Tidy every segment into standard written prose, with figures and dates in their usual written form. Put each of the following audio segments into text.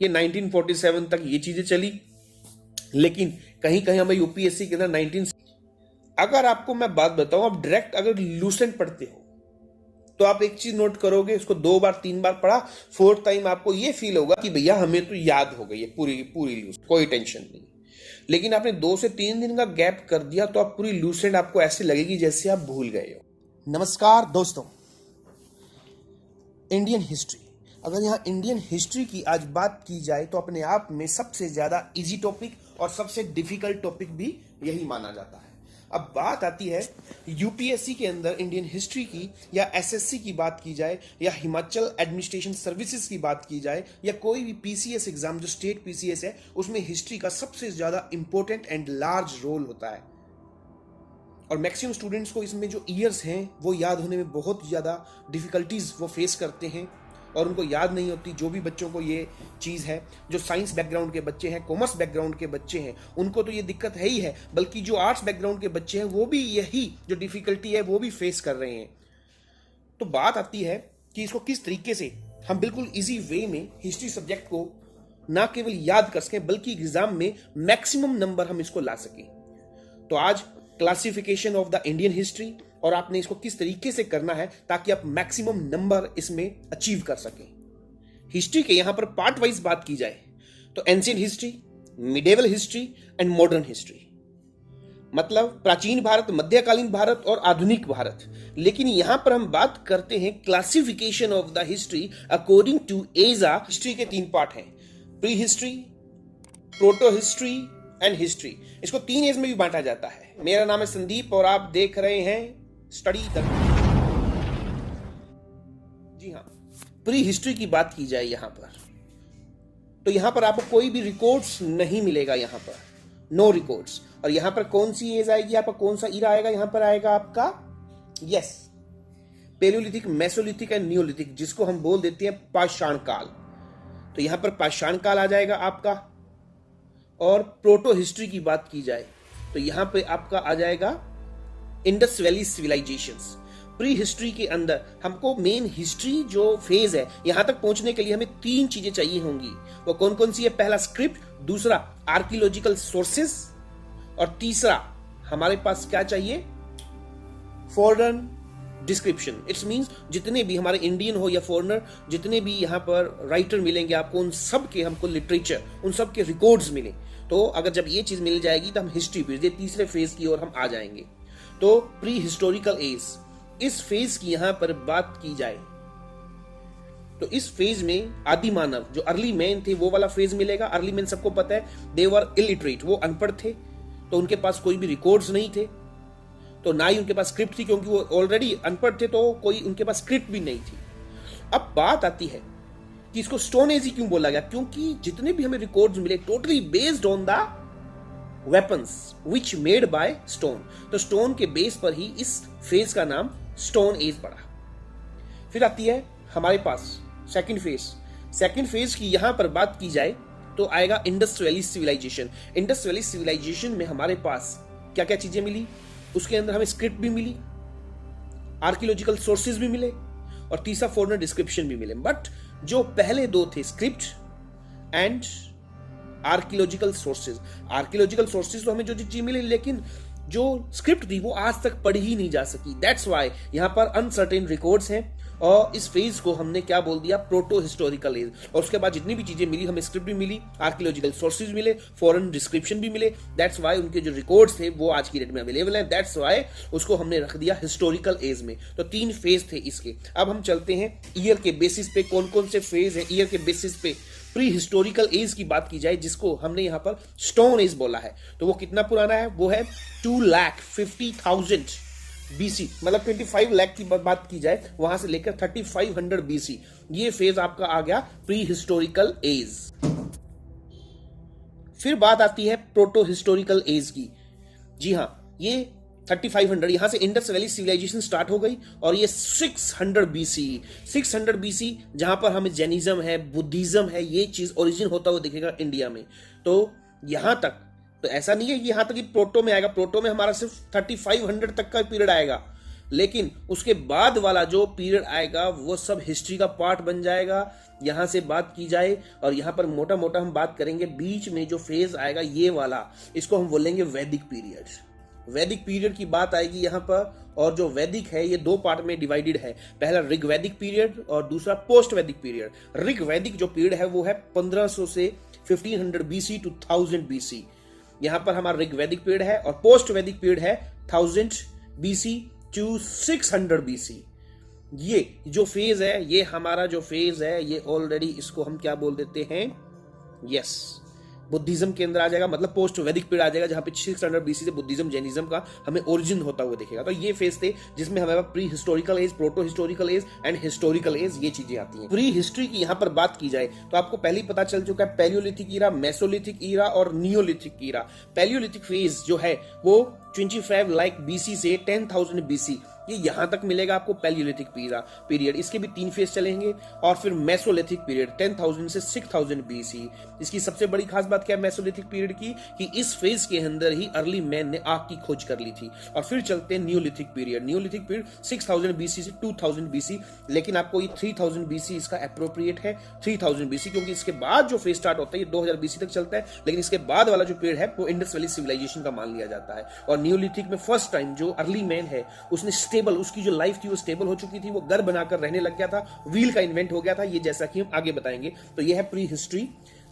ये 1947 तक ये चीजें चली, लेकिन कहीं कहीं हमें यूपीएससी के अंदर 19। अगर आपको मैं बात बताऊं, आप डायरेक्ट अगर लूसेंट पढ़ते हो तो आप एक चीज नोट करोगे, उसको 2 बार 3 बार पढ़ा, 4th टाइम आपको ये फील होगा कि भैया हमें तो याद हो गई है पूरी पूरी लूस, कोई टेंशन नहीं। लेकिन आपने 2 से 3 दिन का गैप कर दिया तो आप पूरी लूसेंट आपको ऐसे लगेगी जैसे आप भूल गए हो। नमस्कार दोस्तों, इंडियन हिस्ट्री। अगर यहाँ इंडियन हिस्ट्री की आज बात की जाए तो अपने आप में सबसे ज्यादा इजी टॉपिक और सबसे डिफिकल्ट टॉपिक भी यही माना जाता है। अब बात आती है यूपीएससी के अंदर इंडियन हिस्ट्री की, या एसएससी की बात की जाए, या हिमाचल एडमिनिस्ट्रेशन सर्विसेज की बात की जाए, या कोई भी पीसीएस एग्जाम जो स्टेट पीसीएस है, उसमें हिस्ट्री का सबसे ज्यादा इंपॉर्टेंट एंड लार्ज रोल होता है। और मैक्सिमम स्टूडेंट्स को इसमें जो ईयर्स हैं वो याद होने में बहुत ज्यादा डिफिकल्टीज वो फेस करते हैं और उनको याद नहीं होती। जो भी बच्चों को ये चीज़ है, जो साइंस बैकग्राउंड के बच्चे हैं, कॉमर्स बैकग्राउंड के बच्चे हैं, उनको तो ये दिक्कत है ही है, बल्कि जो आर्ट्स बैकग्राउंड के बच्चे हैं वो भी यही जो डिफिकल्टी है वो भी फेस कर रहे हैं। तो बात आती है कि इसको किस तरीके से हम बिल्कुल इजी वे में हिस्ट्री सब्जेक्ट को ना केवल याद कर सकें बल्कि एग्जाम में मैक्सिमम नंबर हम इसको ला सकें। तो आज classification of the Indian history, और आपने इसको किस तरीके से करना है ताकि आप मैक्सिमम नंबर इसमें अचीव कर सकें। हिस्ट्री के यहां पर पार्ट वाइज बात की जाए तो ancient history, medieval history and modern history, मतलब प्राचीन भारत, मध्यकालीन भारत और आधुनिक भारत। लेकिन यहां पर हम बात करते हैं classification of the history according to age. History के 3 पार्ट हैं, prehistory, protohistory and history. इसको 3 एज में भी बांटा जाता है। मेरा नाम है संदीप और आप देख रहे हैं स्टडी द। जी हाँ, प्री हिस्ट्री की बात की जाए यहां पर, तो यहां पर आपको कोई भी रिकॉर्ड्स नहीं मिलेगा, यहां पर नो रिकॉर्ड्स। और यहां पर कौन सी एज आएगी, आपका कौन सा ईरा आएगा, यहां पर आएगा आपका yes Palaeolithic, Mesolithic and Neolithic, जिसको हम बोल देते हैं पाषाण काल। तो यहां पर पाषाण काल आ जाएगा आपका। और प्रोटो हिस्ट्री की बात की जाए तो यहां पे आपका आ जाएगा Indus Valley civilisations. Prehistory के अंदर हमको मेन हिस्ट्री जो फेज है, यहां तक पहुंचने के लिए हमें 3 चीजें चाहिए होंगी। वो कौन कौन सी है? पहला स्क्रिप्ट, दूसरा आर्कियोलॉजिकल सोर्सेस, और तीसरा हमारे पास क्या चाहिए? Foreign description. इट्स मींस जितने भी हमारे इंडियन हो या फॉरेनर, जितने भी यहाँ पर राइटर मिलेंगे आपको, उन सब के हमको लिटरेचर, उन सब के रिकॉर्ड्स मिले। तो अगर जब ये चीज मिल जाएगी तो हम हिस्ट्री पे तीसरे फेज की ओर हम आ जाएंगे। तो प्री हिस्टोरिकल एज, इस फेज की यहां पर बात की जाए तो इस फेज में आदि मानव, जो अर्ली मैन थे, वो वाला फेज मिलेगा। अर्ली मैन सबको पता है, दे वर इलिटरेट, वो अनपढ़ थे, तो उनके पास कोई भी रिकॉर्ड्स नहीं थे, तो ना ही उनके पास स्क्रिप्ट थी, क्योंकि वो ऑलरेडी अनपढ़ थे, तो कोई उनके पास स्क्रिप्ट भी नहीं थी। अब बात आती है कि इसको स्टोन एज ही क्यों बोला गया, क्योंकि जितने भी हमें रिकॉर्ड्स मिले totally based on the weapons which made by stone. तो स्टोन के बेस पर ही इस फेज का नाम स्टोन एज पड़ा। फिर आती है हमारे पास सेकंड फेज। सेकंड फेज की यहां पर बात की जाए तो आएगा Indus Valley civilisation. Indus Valley civilisation में हमारे पास क्या क्या चीजें मिली? उसके अंदर हमें स्क्रिप्ट भी मिली, आर्कियोलॉजिकल सोर्सेज भी मिले, और तीसरा फॉरेनर डिस्क्रिप्शन भी मिले। बट जो पहले 2 थे, script and archaeological sources, archaeological sources तो हमें जो चीज मिली, लेकिन जो स्क्रिप्ट थी वो आज तक पढ़ी ही नहीं जा सकी। दैट्स वाई यहां पर अनसर्टेन रिकॉर्ड्स हैं। और इस फेज को हमने क्या बोल दिया? Protohistorical age. और उसके बाद जितनी भी चीजें मिली, हमें स्क्रिप्ट भी मिली, आर्कियोलॉजिकल सोर्सेज मिले, फॉरेन डिस्क्रिप्शन भी मिले। दैट्स वाई उनके जो रिकॉर्ड्स थे वो आज की डेट में अवेलेबल हैं। दैट्स वाई उसको हमने रख दिया हिस्टोरिकल एज में। तो 3 फेज थे इसके। अब हम चलते हैं ईयर के बेसिस पे, कौन कौन से फेज है ईयर के बेसिस पे। प्री हिस्टोरिकल एज की बात की जाए, जिसको हमने यहां पर स्टोन एज बोला है, तो वो कितना पुराना है? वो है 2,50,000 बीसी, मतलब 25 लाख की बात की जाए, वहां से लेकर 3500 बीसी। ये फेज आपका आ गया प्री हिस्टोरिकल एज। फिर बात आती है प्रोटो हिस्टोरिकल एज की। जी हां, ये 3500, यहां से इंडस वैली सिविलाइजेशन स्टार्ट हो गई, और ये 600 बीसी जहां पर हमें जैनिज्म है, बुद्धिज्म है, ये चीज ओरिजिन होता हुआ दिखेगा इंडिया में। तो यहां तक तो ऐसा नहीं है कि यहां तक कि प्रोटो में आएगा, प्रोटो में हमारा सिर्फ 3500 तक का पीरियड आएगा, लेकिन उसके बाद वाला जो पीरियड आएगा वो सब हिस्ट्री का पार्ट बन जाएगा। यहां से बात की जाए और यहां पर मोटा मोटा हम बात करेंगे, बीच में जो फेज आएगा ये वाला, इसको हम बोलेंगे वैदिक पीरियड। वैदिक पीरियड की बात आएगी यहां पर, और जो वैदिक है ये दो पार्ट में डिवाइडेड है। पहला ऋग्वैदिक पीरियड और दूसरा पोस्ट वैदिक पीरियड। ऋग्वैदिक जो पीरियड है वो है 1500 से 1500 बीसी टू 1000 बीसी, यहां पर हमारा ऋग्वैदिक पीरियड है। और पोस्ट वैदिक पीरियड है 1000 बीसी टू 600 बीसी। ये जो फेज है, ये हमारा जो फेज है, ये ऑलरेडी इसको हम क्या बोल देते हैं, यस, बुद्धिज्म के अंदर आ जाएगा, मतलब पोस्ट वैदिक पीरियड आ जाएगा, जहां पे 600 बीसी से बुद्धिज्म जैनिज्म का हमें ओरिजिन होता हुआ दिखेगा। तो ये फेज थे जिसमें हमारे prehistorical age, protohistorical age and historical age, ये चीजें आती हैं। प्री हिस्ट्री की यहां पर बात की जाए तो आपको पहले ही पता चल चुका है, पैलियोलिथिक ईरा, मेसोलिथिक ईरा और नियोलिथिक ईरा। पैलियोलिथिक फेज जो है वो 25 लाख बीसी से 10,000 बीसी, ये यहां तक मिलेगा आपको पैलियोलिथिक पीरियड। इसके भी 3 फेज चलेंगे। और फिर मेसोलिथिक पीरियड 10,000 से 6,000 बीसी। इसकी सबसे बड़ी खास बात क्या है मेसोलिथिक पीरियड की, कि इस फेज के अंदर ही अर्ली मैन ने आग की खोज कर ली थी। और फिर चलते हैं Neolithic period. Neolithic period 6,000 BC से 2,000 बीसी, लेकिन आपको ये 3,000 बीसी इसका एप्रोप्रिएट है, 3,000 बीसी, क्योंकि इसके बाद जो फेज स्टार्ट होता है ये 2000 बीसी तक चलता है, लेकिन इसके बाद वाला जो पीरियड है वो इंडस वैली सिविलाइजेशन का मान लिया जाता है। और नियोलिथिक में फर्स्ट टाइम जो अर्ली मैन है उसने स्टेबल, उसकी जो लाइफ थी वो स्टेबल हो चुकी थी, वो घर बनाकर रहने लग गया था, व्हील का इन्वेंट हो गया था, ये जैसा कि हम आगे बताएंगे। तो ये है प्री हिस्ट्री,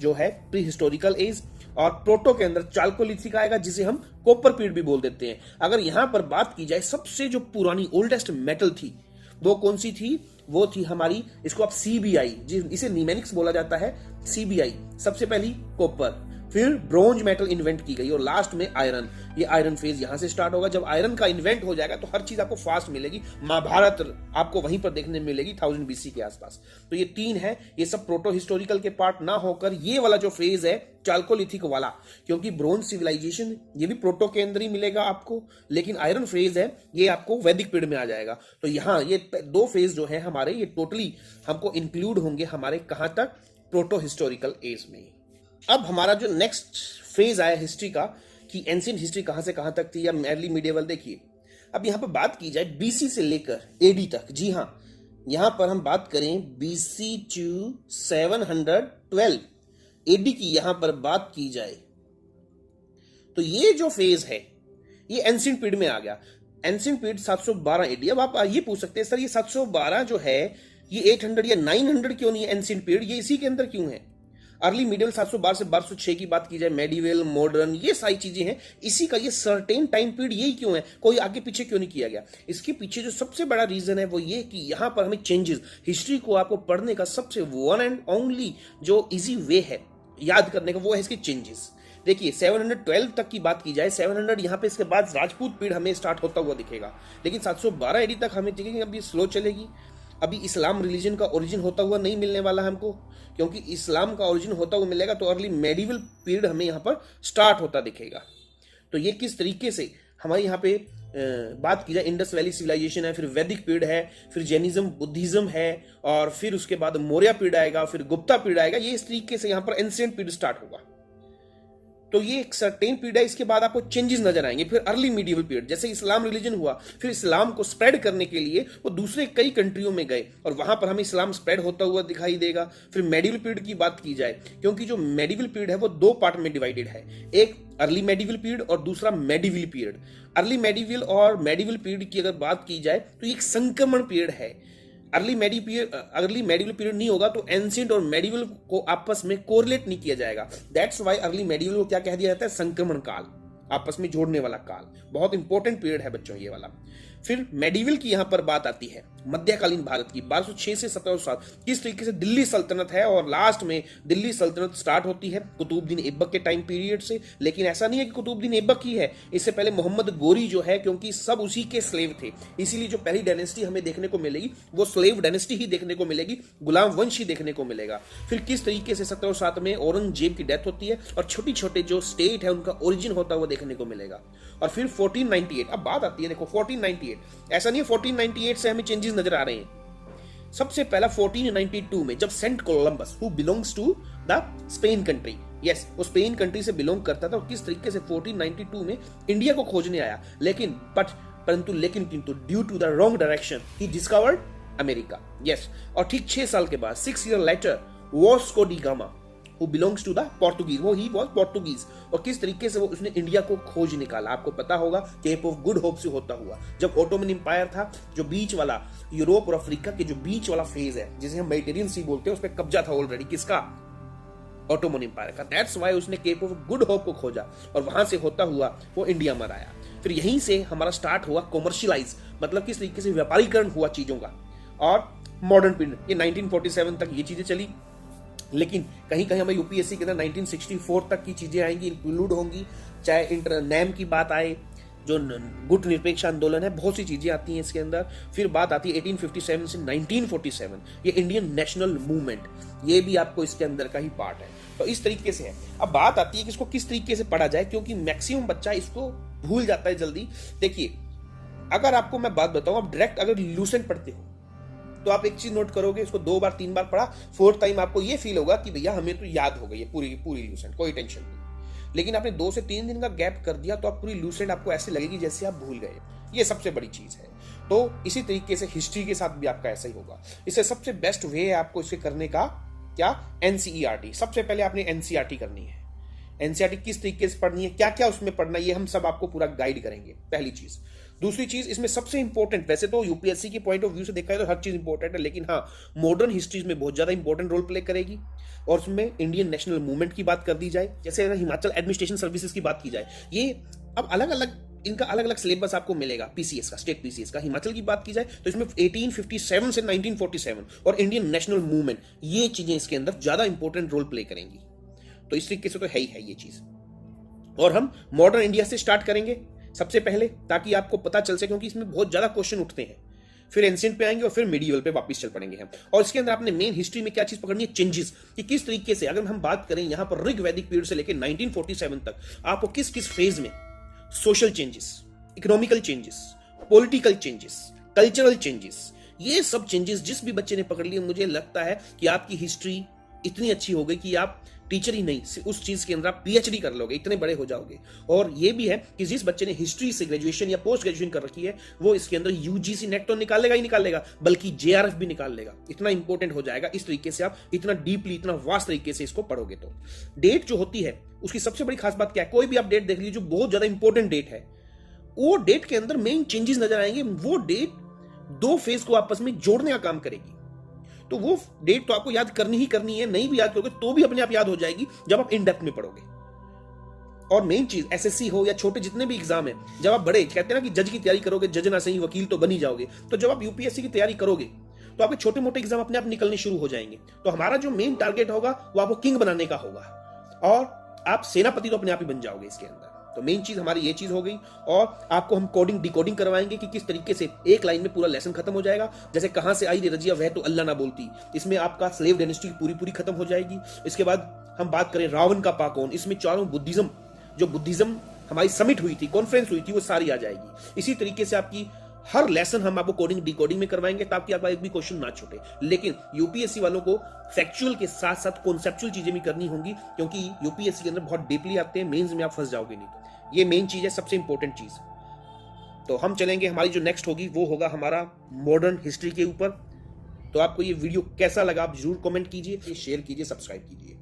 जो है प्री हिस्टोरिकल एज। और प्रोटो के अंदर चाल्कोलिथिक आएगा, जिसे हम कॉपर पीरियड भी बोल देते हैं। अगर यहां पर बात की जाए, सबसे जो पुरानी ओल्डेस्ट मेटल थी वो कौन सी थी, वो थी हमारी, इसको आप सीबीआई, इसे न्यूमेनिक्स बोला जाता है, सीबीआई। सबसे पहली कॉपर, फिर ब्रोंज मेटल इन्वेंट की गई और लास्ट में आयरन। ये आयरन फेज यहां से स्टार्ट होगा। जब आयरन का इन्वेंट हो जाएगा तो हर चीज आपको फास्ट मिलेगी। महाभारत आपको वहीं पर देखने मिलेगी 1000 बीसी के आसपास। तो ये 3 है, ये सब प्रोटो हिस्टोरिकल के पार्ट ना होकर ये वाला जो फेज है चाल्कोलिथिक वाला, क्योंकि ब्रोंज सिविलाइजेशन ये भी प्रोटो के अंदर ही मिलेगा आपको, लेकिन आयरन फेज है ये आपको वैदिक पीरियड में आ जाएगा। तो यहाँ ये 2 फेज जो है हमारे, ये टोटली हमको इंक्लूड होंगे हमारे कहां तक, प्रोटो हिस्टोरिकल एज में। अब हमारा जो नेक्स्ट फेज आया हिस्ट्री का, कि एंशिएंट हिस्ट्री कहां से कहां तक थी या अर्ली मिडिएवल, देखिए अब यहां पर बात की जाए बीसी से लेकर एडी तक। जी हां, यहां पर हम बात करें बीसी टू 712 एडी की यहां पर बात की जाए तो ये जो फेज है ये एंशिएंट पीरियड में आ गया। Ancient period 712 AD. अब आप ये पूछ सकते हैं सर ये 712 जो है ये 800 या 900 क्यों नहीं है एंशिएंट पीरियड, ये इसी के अंदर क्यों है। अर्ली मिडियल 712 से 1206 की बात की जाए, मेडिवल, मॉडर्न, ये सारी चीजें हैं, इसी का ये सर्टेन टाइम पीरियड यही क्यों है, कोई आगे पीछे क्यों नहीं किया गया। इसके पीछे जो सबसे बड़ा रीजन है वो ये कि यहां पर हमें चेंजेस, हिस्ट्री को आपको पढ़ने का सबसे वन एंड ओनली जो इजी वे है याद करने का, वो है इसके चेंजेस। देखिए 712 तक की बात की जाए, 700 यहाँ पे इसके बाद राजपूत पीरियड हमें स्टार्ट होता हुआ दिखेगा, लेकिन 712 एडी तक हमें दिखेगी अभी स्लो चलेगी। अभी इस्लाम रिलीजन का ओरिजिन होता हुआ नहीं मिलने वाला हमको, क्योंकि इस्लाम का ओरिजिन होता हुआ मिलेगा तो अर्ली मेडिवल पीरियड हमें यहाँ पर स्टार्ट होता दिखेगा। तो ये किस तरीके से हमारे यहाँ पे बात की जाए, इंडस वैली सिविलाइजेशन है, फिर वैदिक पीरियड है, फिर जैनिज्म, बुद्धिज्म है, और फिर उसके बाद मौर्य पीरियड आएगा, फिर गुप्ता पीरियड आएगा। ये इस तरीके से यहाँ पर एंशिएंट पीरियड स्टार्ट होगा। तो ये एक सर्टेन पीरियड है, इसके बाद आपको चेंजेस नजर आएंगे। फिर अर्ली मिडिवल पीरियड, जैसे इस्लाम रिलीजन हुआ, फिर इस्लाम को स्प्रेड करने के लिए वो दूसरे कई कंट्रियों में गए और वहां पर हमें इस्लाम स्प्रेड होता हुआ दिखाई देगा। फिर मेडिवल पीरियड की बात की जाए, क्योंकि जो मेडिवल पीरियड है वो 2 पार्ट में डिवाइडेड है, एक अर्ली मेडिवल पीरियड और दूसरा मेडिवल पीरियड। अर्ली मेडिवल और मेडिवल पीरियड की अगर बात की जाए तो एक संक्रमण पीरियड है। अर्ली मेडिवल पीरियड नहीं होगा तो एंशिएंट और मेडिवल को आपस में कोरिलेट नहीं किया जाएगा। दैट्स व्हाई अर्ली मेडिवल को क्या कह दिया जाता है, संक्रमण काल, आपस में जोड़ने वाला काल। बहुत इंपॉर्टेंट पीरियड है बच्चों ये वाला। फिर मेडिवल की यहां पर बात आती है मध्यकालीन भारत की, 1206 से 1707 किस तरीके से दिल्ली सल्तनत है, और लास्ट में दिल्ली सल्तनत स्टार्ट होती है कुतुबुद्दीन ऐबक के टाइम पीरियड से। लेकिन ऐसा नहीं है कि कुतुबुद्दीन ऐबक ही है, इससे पहले मोहम्मद गोरी जो है, क्योंकि सब उसी के स्लेव थे, इसीलिए जो पहली डायनेस्टी हमें देखने को मिलेगी वो स्लेव डायनेस्टी ही देखने को मिलेगी, गुलाम वंश ही देखने को मिलेगा। फिर किस तरीके से 1707 में औरंगजेब की डेथ होती है और छोटे छोटे जो स्टेट है उनका ओरिजिन होता हुआ देखने को मिलेगा। और फिर 1498, अब बात आती है देखो 1498, ऐसा नहीं है 1498 से हमें चेंजेस नजर आ रहे हैं। सबसे पहला 1492 में जब saint Columbus, who belongs to the Spain country, yes वो स्पेन कंट्री से बिलोंग करता था, और किस तरीके से 1492 में इंडिया को खोजने आया। लेकिन बट परंतु लेकिन किंतु due to the wrong direction he discovered America. Yes, और ठीक 6 साल के बाद 6 year later Vasco da Gama who belongs to the Portuguese, वो ही was Portuguese, और किस तरीके से वो उसने इंडिया को खोज निकाला। आपको पता होगा केप ऑफ गुड होप से होता हुआ, जब ओटोमन एम्पायर था, जो बीच वाला यूरोप और अफ्रीका के जो बीच वाला फेज है जिसे हम मेडिटेरियन सी बोलते हैं, उस पर कब्जा था ऑलरेडी किसका, ओटोमन एम्पायर का। दैट्स वाई उसने केप ऑफ गुड होप को खोजा और वहां से होता हुआ वो इंडिया में आया। फिर यहीं से हमारा स्टार्ट हुआ कॉमर्शियलाइज, मतलब किस तरीके से व्यापारीकरण हुआ चीजों का, और मॉडर्न पीरियड ये 1947 तक ये चीजें चली। लेकिन कहीं कहीं हमें यूपीएससी के अंदर 1964 तक की चीजें आएंगी, इंक्लूड होंगी, चाहे इंटर नैम की बात आए, जो गुट निरपेक्ष आंदोलन है, बहुत सी चीजें आती हैं इसके अंदर। फिर बात आती है 1857 से 1947, ये इंडियन नेशनल मूवमेंट, ये भी आपको इसके अंदर का ही पार्ट है। तो इस तरीके से है। अब बात आती है कि इसको किस तरीके से पढ़ा जाए, क्योंकि मैक्सिमम बच्चा इसको भूल जाता है जल्दी। देखिए, अगर आपको मैं बात बताऊं, आप डायरेक्ट अगर लूसेंट पढ़ते हो तो आप एक चीज नोट करोगे, इसको 2 बार 3 बार पढ़ा, 4th टाइम आपको ये फील होगा कि भैया हमें तो याद हो गई है पूरी लूसेंट, कोई टेंशन नहीं। लेकिन आपने 2 से 3 दिन का गैप कर दिया तो आप पूरी लूसेंट आपको ऐसे लगेगी जैसे आप भूल गए। ये सबसे बड़ी चीज है। तो इसी तरीके से हिस्ट्री के साथ भी आपका ऐसा ही होगा। इससे सबसे बेस्ट वे है आपको इसे करने का क्या, एनसीईआरटी। सबसे पहले आपने एनसीईआरटी करनी है। एनसीईआरटी किस तरीके से पढ़नी है, क्या क्या उसमें पढ़ना है, ये हम सब आपको पूरा गाइड करेंगे, पहली चीज। दूसरी चीज, इसमें सबसे इंपॉर्टेंट, वैसे तो यूपीएससी के पॉइंट ऑफ व्यू से देखा है तो हर चीज इंपॉर्टेंट है, लेकिन हाँ, मॉडर्न हिस्ट्रीज में बहुत ज्यादा इंपॉर्टेंट रोल प्ले करेगी। और उसमें इंडियन नेशनल मूवमेंट की बात कर दी जाए, जैसे अगर हिमाचल एडमिनिस्ट्रेशन सर्विसेज की बात की जाए, ये अब अलग अलग इनका अलग अलग सिलेबस आपको मिलेगा पीसीएस का, स्टेट पीसीएस का। हिमाचल की बात की जाए तो इसमें 1857 से 1947 और इंडियन नेशनल मूवमेंट, ये चीजें इसके अंदर ज्यादा इंपॉर्टेंट रोल प्ले करेंगी। तो इस तरीके से तो है ही है ये चीज। और हम मॉडर्न इंडिया से स्टार्ट करेंगे सबसे पहले, ताकि आपको पता चल सके, क्योंकि इसमें बहुत ज्यादा क्वेश्चन उठते हैं। फिर एंशिएंट पे आएंगे और फिर मिडिवल पे वापस चल पड़ेंगे हम। और इसके अंदर आपने मेन हिस्ट्री में क्या चीज पकड़नी है, चेंजेस, कि किस तरीके से, अगर हम बात करें यहां पर ऋग वैदिक पीरियड से लेकर 1947 तक आपको किस किस फेज में social changes, economical changes, political changes, cultural changes, ये सब चेंजेस जिस भी बच्चे ने पकड़ लिए, मुझे लगता है कि आपकी हिस्ट्री इतनी अच्छी हो गई कि आप टीचर ही नहीं, उस चीज के अंदर आप पीएचडी कर लोगे, इतने बड़े हो जाओगे। और ये भी है कि जिस बच्चे ने हिस्ट्री से ग्रेजुएशन या पोस्ट ग्रेजुएशन कर रखी है, वो इसके अंदर यूजीसी नेट तो निकालेगा ही निकालेगा, बल्कि जेआरएफ भी निकाल लेगा। इतना इंपॉर्टेंट हो जाएगा इस तरीके से आप इतना डीपली, इतना वास्ट तरीके से इसको पढ़ोगे। तो डेट जो होती है उसकी सबसे बड़ी खास बात क्या है, कोई भी आप डेट देख लीजिए जो बहुत ज्यादा इंपॉर्टेंट डेट है, वो डेट के अंदर मेन चेंजेस नजर आएंगे। वो डेट 2 फेज को आपस में जोड़ने का काम करेगी। तो वो डेट तो आपको याद करनी ही करनी है, नहीं भी याद करोगे तो भी अपने आप याद हो जाएगी जब आप इन डेप्थ में पढ़ोगे। और मेन चीज, एसएससी हो या छोटे जितने भी एग्जाम है, जब आप बड़े कहते हैं ना कि जज की तैयारी करोगे, जज ना सही वकील तो बन ही जाओगे, तो जब आप यूपीएससी की तैयारी करोगे तो आपके छोटे मोटे एग्जाम अपने आप निकलने शुरू हो जाएंगे। तो हमारा जो मेन टारगेट होगा वो आपको किंग बनाने का होगा, और आप सेनापति तो अपने आप ही बन जाओगे इसके अंदर। तो मेन चीज हमारी ये चीज हो गई। और आपको हम कोडिंग डिकोडिंग करवाएंगे कि किस तरीके से एक लाइन में पूरा लेसन खत्म हो जाएगा। जैसे कहां से आई रे रजिया वह तो अल्लाह ना बोलती, इसमें आपका स्लेव डायनेस्टी पूरी खत्म हो जाएगी। इसके बाद हम बात करें रावण का पाकोन, इसमें चारों बुद्धिज्म, जो बुद्धिज्म हमारी समिट हुई थी, कॉन्फ्रेंस हुई थी, वो सारी आ जाएगी। इसी तरीके से आपकी हर लेसन हम आपको कोडिंग डिकोडिंग में करवाएंगे, ताकि आपका एक भी क्वेश्चन ना छूटे। लेकिन यूपीएससी वालों को फैक्चुअल के साथ साथ कॉन्सेप्चुअल चीजें भी करनी होंगी, क्योंकि यूपीएससी के अंदर बहुत डीपली आते हैं, मेंस में आप फंस जाओगे नहीं। तो ये मेन चीज है, सबसे इंपॉर्टेंट चीज। तो हम चलेंगे, हमारी जो नेक्स्ट होगी वो होगा हमारा मॉडर्न हिस्ट्री के ऊपर। तो आपको ये वीडियो कैसा लगा आप जरूर कमेंट कीजिए, शेयर कीजिए, सब्सक्राइब कीजिए।